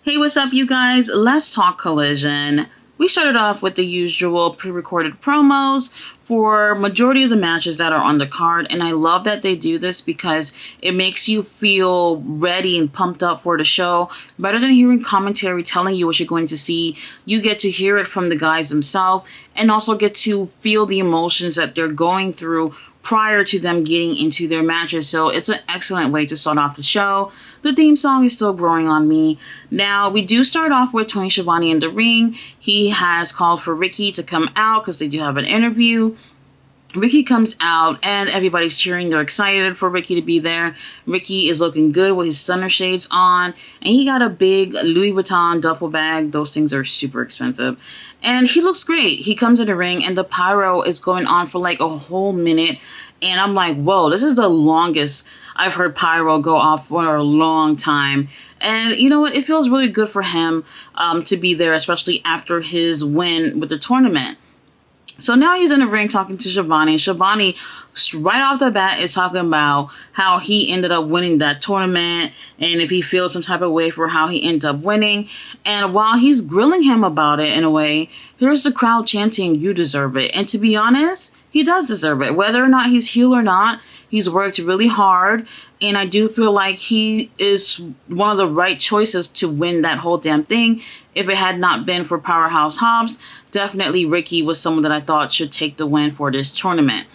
Hey, what's up, you guys? Let's talk Collision. We started off with the usual pre-recorded promos for majority of the matches that are on the card, and I love that they do this because it makes you feel ready and pumped up for the show. Better than hearing commentary telling you what you're going to see, you get to hear it from the guys themselves and also get to feel the emotions that they're going through prior to them getting into their matches. So it's an excellent way to start off the show. The theme song is still growing on me. Now, we do start off with Tony Schiavone in the ring. He has called for Ricky to come out because they do have an interview. Ricky comes out and everybody's cheering. They're excited for Ricky to be there. Ricky is looking good with his stunner shades on. And he got a big Louis Vuitton duffel bag. Those things are super expensive. And he looks great. He comes in the ring and the pyro is going on for like a whole minute. And I'm like, whoa, this is the longest I've heard pyro go off for a long time. And you know what? It feels really good for him to be there, especially after his win with the tournament. So now he's in the ring talking to Schiavone. Schiavone, right off the bat, is talking about how he ended up winning that tournament and if he feels some type of way for how he ended up winning. And while he's grilling him about it in a way, here's the crowd chanting, "You deserve it." And to be honest, he does deserve it. Whether or not he's heel or not, he's worked really hard. And I do feel like he is one of the right choices to win that whole damn thing. If it had not been for Powerhouse Hobbs, definitely Ricky was someone that I thought should take the win for this tournament.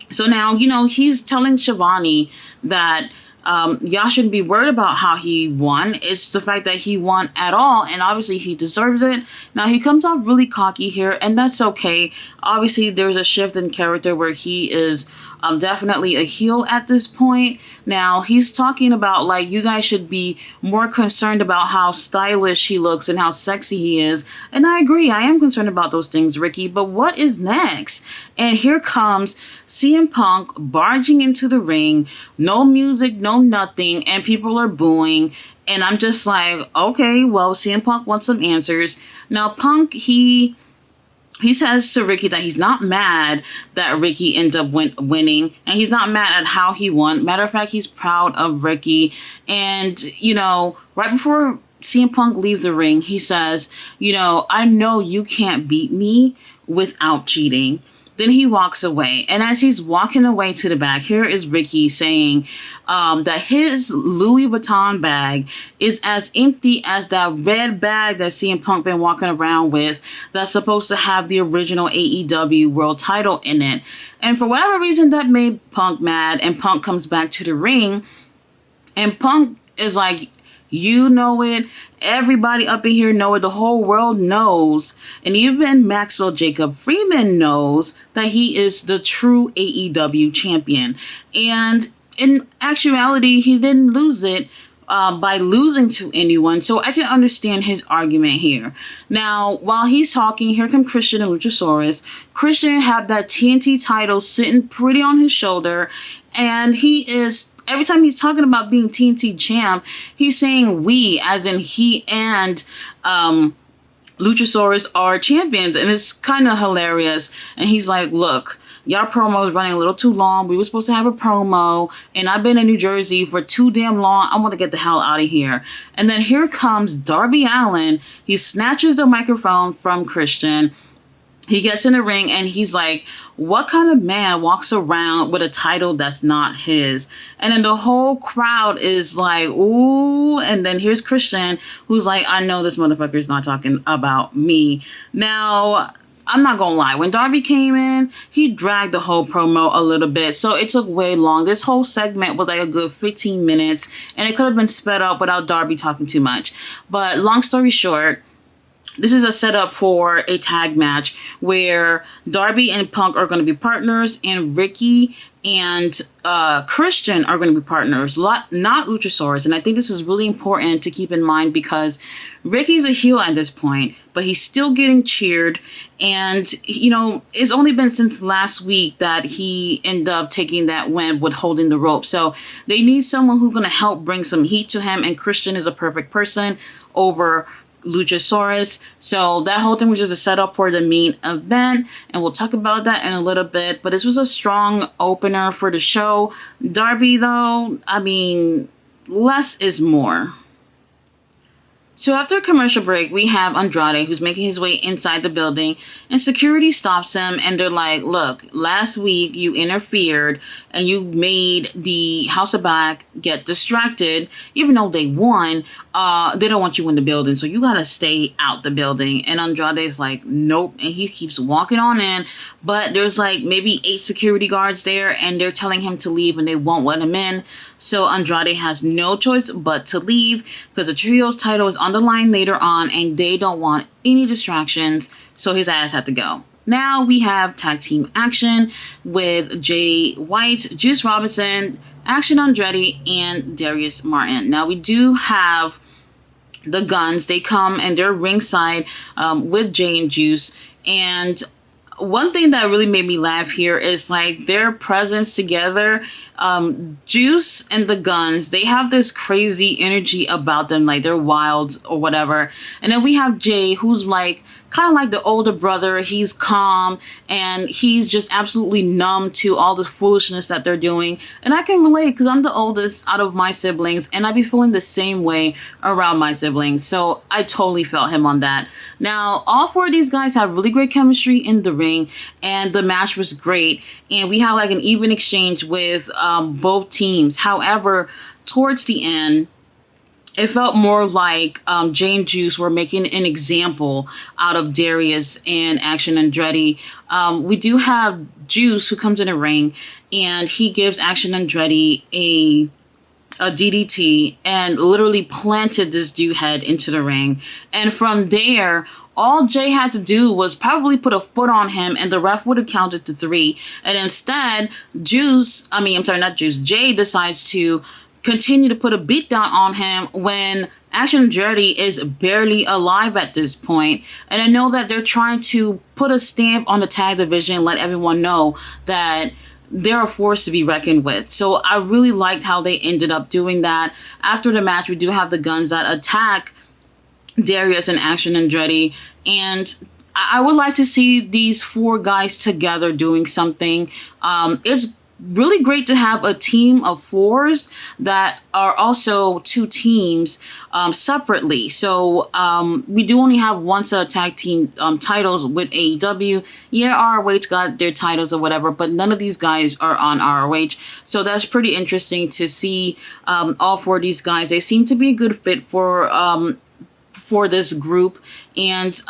So now, he's telling Schiavone that y'all shouldn't be worried about how he won. It's the fact that he won at all, and obviously he deserves it. Now, he comes off really cocky here, and that's okay. Obviously, there's a shift in character where he is definitely a heel at this point. Now, he's talking about, like, you guys should be more concerned about how stylish he looks and how sexy he is. And I agree, I am concerned about those things, Ricky, but what is next? And here comes CM Punk barging into the ring. No music, no nothing, and people are booing. And I'm just like, okay, well, CM Punk wants some answers. Now, Punk, he says to Ricky that he's not mad that Ricky ended up winning, and he's not mad at how he won. Matter of fact, he's proud of Ricky. And, right before CM Punk leaves the ring, he says, I know you can't beat me without cheating. Then he walks away. And as he's walking away to the back, here is Ricky saying that his Louis Vuitton bag is as empty as that red bag that CM Punk been walking around with that's supposed to have the original AEW world title in it. And for whatever reason, that made Punk mad. And Punk comes back to the ring. And Punk is like, you know it. Everybody up in here know it. The whole world knows. And even Maxwell Jacob Freeman knows that he is the true AEW champion. And in actuality, he didn't lose it by losing to anyone. So I can understand his argument here. Now, while he's talking, here come Christian and Luchasaurus. Christian had that TNT title sitting pretty on his shoulder. And he is... every time he's talking about being TNT champ, he's saying we, as in he and Luchasaurus are champions. And it's kind of hilarious. And he's like, look, y'all promo is running a little too long. We were supposed to have a promo. And I've been in New Jersey for too damn long. I want to get the hell out of here. And then here comes Darby Allin. He snatches the microphone from Christian. He gets in the ring and he's like, what kind of man walks around with a title that's not his? And then the whole crowd is like, ooh. And then here's Christian, who's like, I know this motherfucker's not talking about me. Now, I'm not gonna lie. When Darby came in, he dragged the whole promo a little bit. So it took way long. This whole segment was like a good 15 minutes. And it could have been sped up without Darby talking too much. But long story short, this is a setup for a tag match where Darby and Punk are going to be partners and Ricky and Christian are going to be partners, not Luchasaurus. And I think this is really important to keep in mind because Ricky's a heel at this point, but he's still getting cheered. And, it's only been since last week that he ended up taking that win with holding the rope. So they need someone who's going to help bring some heat to him. And Christian is a perfect person over Luchasaurus. So that whole thing was just a setup for the main event, and we'll talk about that in a little bit. But this was a strong opener for the show. Darby, though, less is more. So after a commercial break, we have Andrade, who's making his way inside the building, and security stops him, and they're like, look, last week you interfered, and you made the House of Black get distracted. Even though they won, they don't want you in the building, so you gotta stay out the building. And Andrade's like, nope, and he keeps walking on in, but there's like maybe 8 security guards there, and they're telling him to leave, and they won't let him in. So Andrade has no choice but to leave, because the trio's title is on the line later on, and they don't want any distractions, so his ass had to go. Now we have tag team action with Jay White, Juice Robinson, Action Andretti, and Darius Martin. Now we do have the Guns. They come and they're ringside with Jay and Juice, and one thing that really made me laugh here is like their presence together. Juice and the Guns, they have this crazy energy about them, like they're wild or whatever. And then we have Jay, who's like kind of like the older brother. He's calm and he's just absolutely numb to all the foolishness that they're doing. And I can relate because I'm the oldest out of my siblings, and I be feeling the same way around my siblings. So I totally felt him on that. Now, all 4 of these guys have really great chemistry in the ring, and the match was great. And we have like an even exchange with both teams. However, towards the end, it felt more like Jay and Juice were making an example out of Darius and Action Andretti. We do have Juice, who comes in the ring, and he gives Action Andretti a DDT and literally planted this dude head into the ring. And from there, all Jay had to do was probably put a foot on him, and the ref would have counted to 3. And instead, Jay decides to continue to put a beat down on him when Action Andretti is barely alive at this point. And I know that they're trying to put a stamp on the tag division, let everyone know that they're a force to be reckoned with. So I really liked how they ended up doing that. After the match, we do have the Guns that attack Darius and Action Andretti, and I would like to see these 4 guys together doing something. It's really great to have a team of 4s that are also 2 teams separately. So we do only have one set of tag team titles with AEW. Yeah, ROH got their titles or whatever, but none of these guys are on ROH. So that's pretty interesting to see all 4 of these guys. They seem to be a good fit for this group, and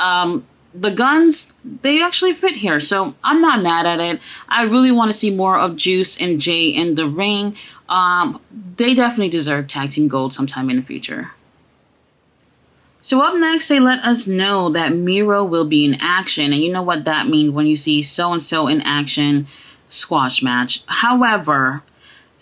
the Guns, they actually fit here, so I'm not mad at it. I really want to see more of Juice and Jay in the ring. They definitely deserve tag team gold sometime in the future. So up next, they let us know that Miro will be in action, and you know what that means when you see so-and-so in action squash match. However,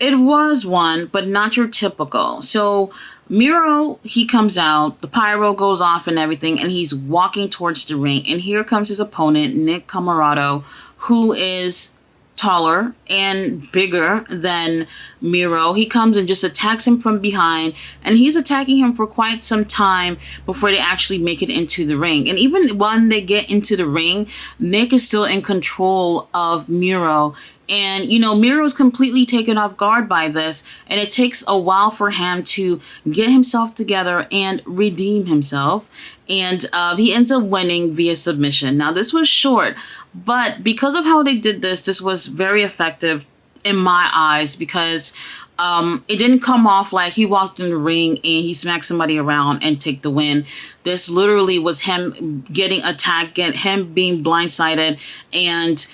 it was one, but not your typical. So Miro, he comes out, the pyro goes off and everything, and he's walking towards the ring. And here comes his opponent, Nick Camarado, who is taller and bigger than Miro. He comes and just attacks him from behind, and he's attacking him for quite some time before they actually make it into the ring. And even when they get into the ring, Nick is still in control of Miro. And, you know, Miro's completely taken off guard by this, and it takes a while for him to get himself together and redeem himself. And he ends up winning via submission. Now, this was short, but because of how they did this, this was very effective in my eyes, because it didn't come off like he walked in the ring and he smacked somebody around and take the win. This literally was him getting attacked, him being blindsided, and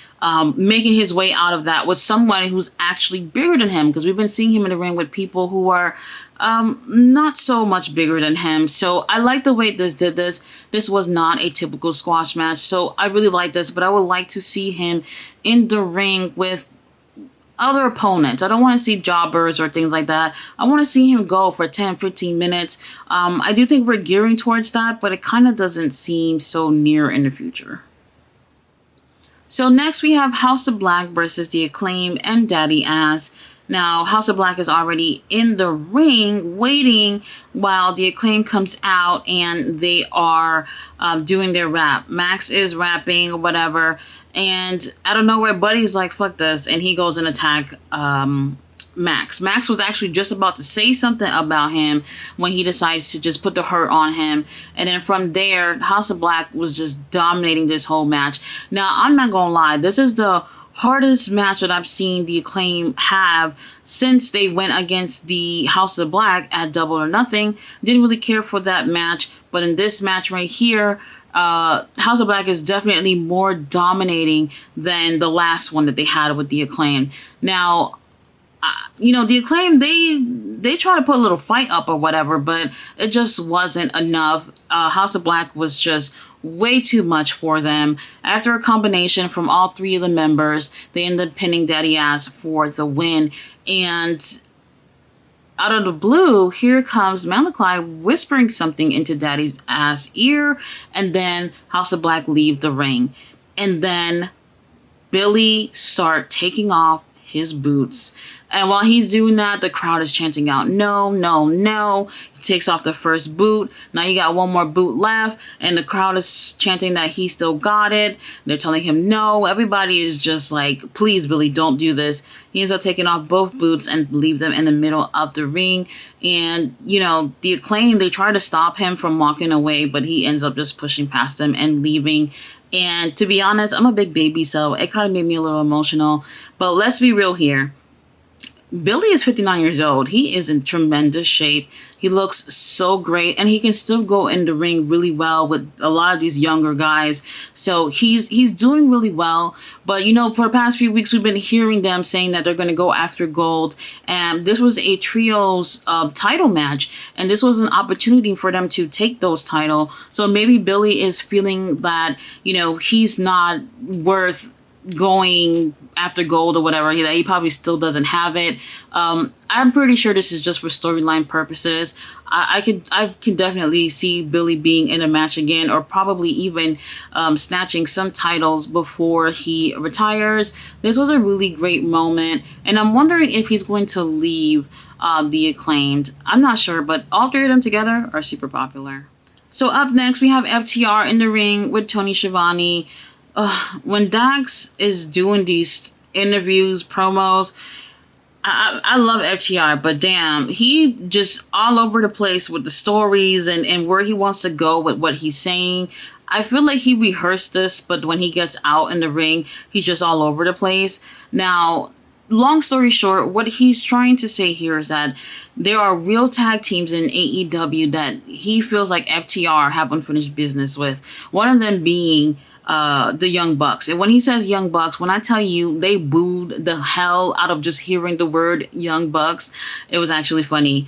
making his way out of that with someone who's actually bigger than him, because we've been seeing him in the ring with people who are not so much bigger than him. So I like the way this did this. This was not a typical squash match, so I really like this, but I would like to see him in the ring with other opponents. I don't want to see jobbers or things like that. I want to see him go for 10-15 minutes. I do think we're gearing towards that, but it kind of doesn't seem so near in the future. So next we have House of Black versus the Acclaim and Daddy Ass. Now, House of Black is already in the ring waiting while the Acclaim comes out and they are doing their rap. Max is rapping or whatever. And out of nowhere, Buddy's like, fuck this. And he goes and attack Max. Max was actually just about to say something about him when he decides to just put the hurt on him. And then from there, House of Black was just dominating this whole match. Now, I'm not gonna lie, this is the hardest match that I've seen the Acclaim have since they went against the House of Black at Double or Nothing. Didn't really care for that match, but in this match right here, House of Black is definitely more dominating than the last one that they had with the Acclaim. Now, the Acclaim, they try to put a little fight up or whatever, but it just wasn't enough. House of Black was just way too much for them. After a combination from all three of the members, they ended up pinning Daddy Ass for the win. And out of the blue, here comes Malachi whispering something into Daddy's Ass ear, and then House of Black leave the ring. And then Billy start taking off his boots. And while he's doing that, the crowd is chanting out, "No, no, no." He takes off the first boot. Now you got one more boot left. And the crowd is chanting that he still got it. They're telling him no. Everybody is just like, "Please, Billy, don't do this." He ends up taking off both boots and leave them in the middle of the ring. And, the Acclaim, they try to stop him from walking away, but he ends up just pushing past them and leaving. And to be honest, I'm a big baby, so it kind of made me a little emotional. But let's be real here. Billy is 59 years old. He is in tremendous shape. He looks so great, and he can still go in the ring really well with a lot of these younger guys. So he's doing really well. But, for the past few weeks, we've been hearing them saying that they're going to go after gold. And this was a trios title match, and this was an opportunity for them to take those titles. So maybe Billy is feeling that, he's not worth going after gold or whatever. He probably still doesn't have it. I'm pretty sure this is just for storyline purposes. I can definitely see Billy being in a match again, or probably even snatching some titles before he retires. This was a really great moment, and I'm wondering if he's going to leave the Acclaimed. I'm not sure, but all three of them together are super popular. So up next, we have FTR in the ring with Tony Schiavone. When Dax is doing these interviews, promos, I love FTR, but damn, he just all over the place with the stories and where he wants to go with what he's saying. I feel like he rehearsed this, but when he gets out in the ring, he's just all over the place. Now, long story short, what he's trying to say here is that there are real tag teams in AEW that he feels like FTR have unfinished business with. One of them being the Young Bucks. And when he says Young Bucks, when I tell you they booed the hell out of just hearing the word Young Bucks, it was actually funny.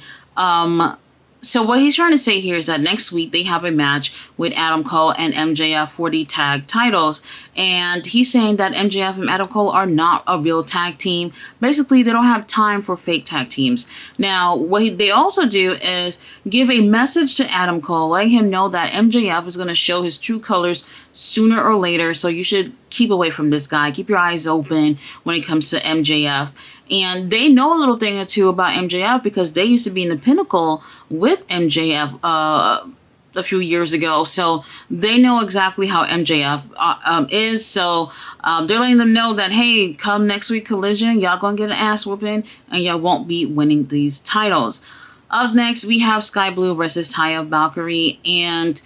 So what he's trying to say here is that next week they have a match with Adam Cole and MJF for the tag titles. And he's saying that MJF and Adam Cole are not a real tag team. Basically, they don't have time for fake tag teams. Now, what they also do is give a message to Adam Cole, letting him know that MJF is going to show his true colors sooner or later. So you should keep away from this guy. Keep your eyes open when it comes to MJF. And they know a little thing or two about MJF because they used to be in the Pinnacle with MJF a few years ago. So they know exactly how MJF is. So they're letting them know that, hey, come next week Collision, y'all gonna get an ass whooping and y'all won't be winning these titles. Up next, we have Sky Blue versus Taya Valkyrie. And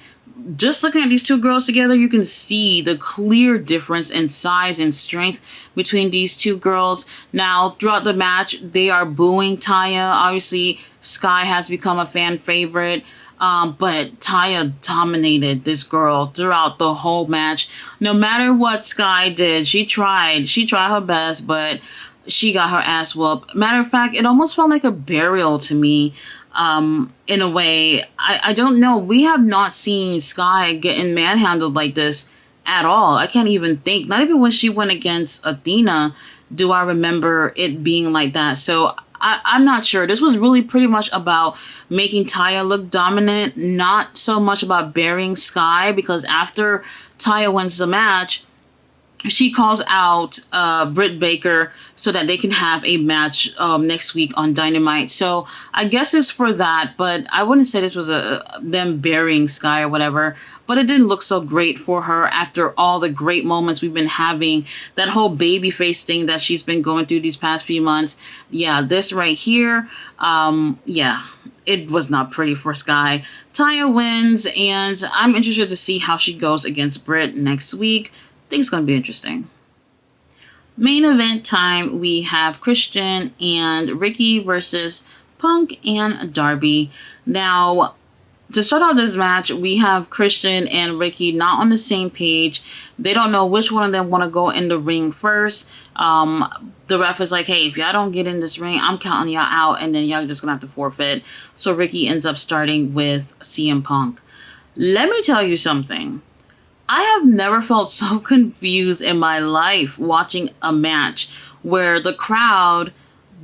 just looking at these two girls together, you can see the clear difference in size and strength between these two girls. Now, throughout the match, they are booing Taya. Obviously, Sky has become a fan favorite, but Taya dominated this girl throughout the whole match. No matter what Sky did, she tried her best, but she got her ass whooped. Matter of fact, it almost felt like a burial to me. In a way, I don't know. We have not seen Sky getting manhandled like this at all. I can't even think. Not even when she went against Athena do I remember it being like that. So I'm not sure. This was really pretty much about making Taya look dominant, not so much about burying Sky, because after Taya wins the match, she calls out Britt Baker so that they can have a match next week on Dynamite. So I guess it's for that, but I wouldn't say this was them burying Sky or whatever. But it didn't look so great for her after all the great moments we've been having. That whole babyface thing that she's been going through these past few months. Yeah, this right here, it was not pretty for Sky. Taya wins, and I'm interested to see how she goes against Britt next week. I think it's going to be interesting. Main event time, we have Christian and Ricky versus Punk and Darby. Now, to start out this match, we have Christian and Ricky not on the same page. They don't know which one of them want to go in the ring first. The ref is like, hey, if y'all don't get in this ring, I'm counting y'all out, and then y'all just going to have to forfeit. So Ricky ends up starting with CM Punk. Let me tell you something. I have never felt so confused in my life watching a match where the crowd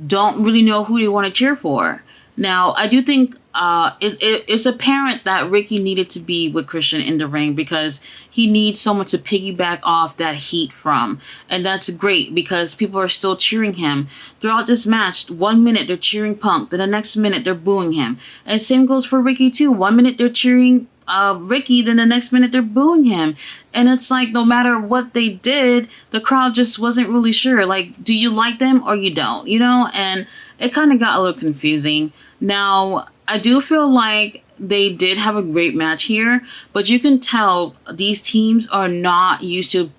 don't really know who they want to cheer for. Now, I do think it's apparent that Ricky needed to be with Christian in the ring because he needs someone to piggyback off that heat from. And that's great because people are still cheering him. Throughout this match, 1 minute they're cheering Punk, then the next minute they're booing him. And same goes for Ricky too. 1 minute they're cheering Ricky, then the next minute they're booing him. And it's like no matter what they did, the crowd just wasn't really sure. Like, do you like them or you don't? You know? And it kind of got a little confusing. Now, I do feel like they did have a great match here, but you can tell these teams are not used to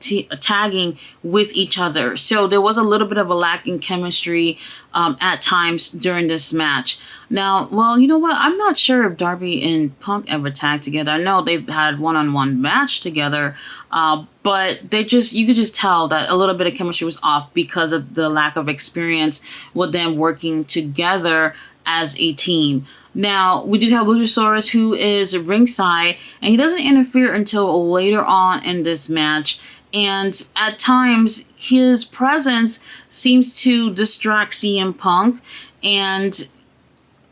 tagging with each other. So there was a little bit of a lack in chemistry at times during this match. Now, well, you know what? I'm not sure if Darby and Punk ever tagged together. I know they've had one-on-one match together, but you could just tell that a little bit of chemistry was off because of the lack of experience with them working together as a team. Now, we do have Luchasaurus, who is ringside, and he doesn't interfere until later on in this match. And at times, his presence seems to distract CM Punk, and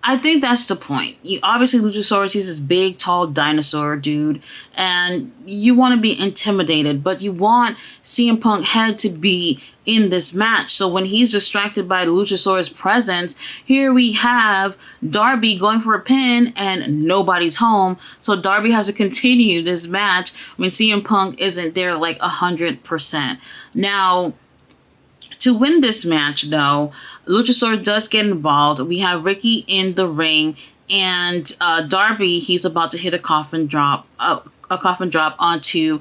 I think that's the point. Obviously, Luchasaurus, he's this big, tall dinosaur dude, and you want to be intimidated, but you want CM Punk head to be in this match. So when he's distracted by the Luchasaurus presence, here we have Darby going for a pin and nobody's home. So Darby has to continue this match when CM Punk isn't there like 100%. Now, to win this match, though, Luchasaurus does get involved. We have Ricky in the ring, and Darby, he's about to hit a coffin drop onto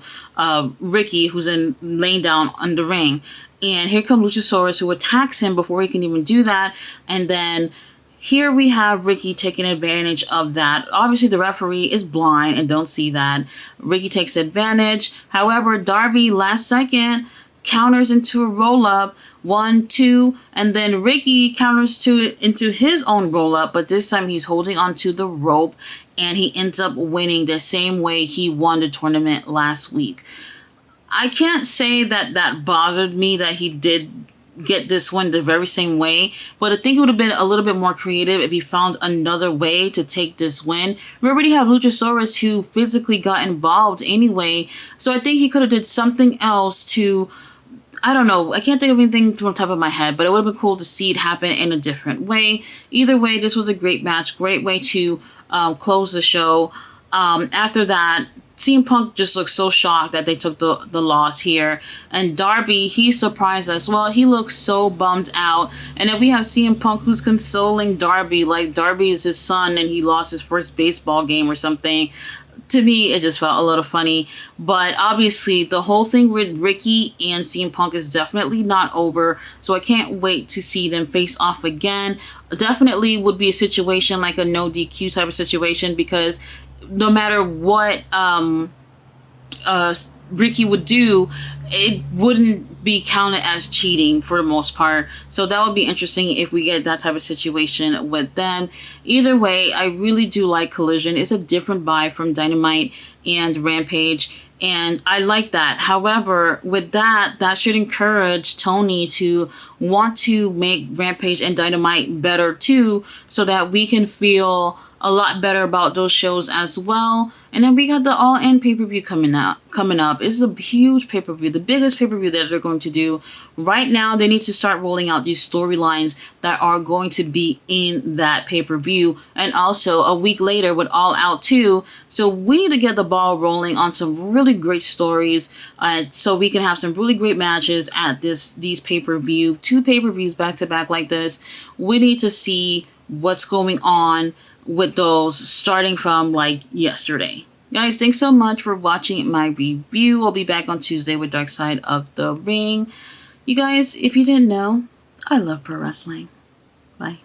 Ricky, who's laying down on the ring. And here comes Luchasaurus, who attacks him before he can even do that. And then here we have Ricky taking advantage of that. Obviously, the referee is blind and don't see that. Ricky takes advantage. However, Darby, last second, counters into a roll-up. 1, 2, and then Ricky counters into his own roll-up, but this time he's holding onto the rope, and he ends up winning the same way he won the tournament last week. I can't say that bothered me that he did get this one the very same way, but I think it would have been a little bit more creative if he found another way to take this win. We already have Luchasaurus, who physically got involved anyway, so I think he could have did something else to, I don't know, I can't think of anything from the top of my head, but it would have been cool to see it happen in a different way. Either way, this was a great match, great way to close the show. After that, CM Punk just looks so shocked that they took the loss here. And Darby, he surprised us. Well, he looks so bummed out. And then we have CM Punk, who's consoling Darby like Darby is his son and he lost his first baseball game or something. To me, it just felt a little funny. But obviously, the whole thing with Ricky and CM Punk is definitely not over. So I can't wait to see them face off again. Definitely would be a situation like a no DQ type of situation, because no matter what Ricky would do, it wouldn't be counted as cheating for the most part. So that would be interesting if we get that type of situation with them. Either way, I really do like Collision. It's a different vibe from Dynamite and Rampage, and I like that. However, with that should encourage Tony to want to make Rampage and Dynamite better too, so that we can feel a lot better about those shows as well. And then we got the All In pay-per-view coming up. This is a huge pay-per-view, the biggest pay-per-view that they're going to do. Right now, they need to start rolling out these storylines that are going to be in that pay-per-view. And also, a week later with All Out 2. So we need to get the ball rolling on some really great stories, so we can have some really great matches at these pay-per-view. 2 pay-per-views back-to-back like this. We need to see what's going on with those starting from like yesterday. Guys, thanks so much for watching my review. I'll be back on Tuesday with Dark Side of the Ring. You guys, if you didn't know, I love pro wrestling. Bye.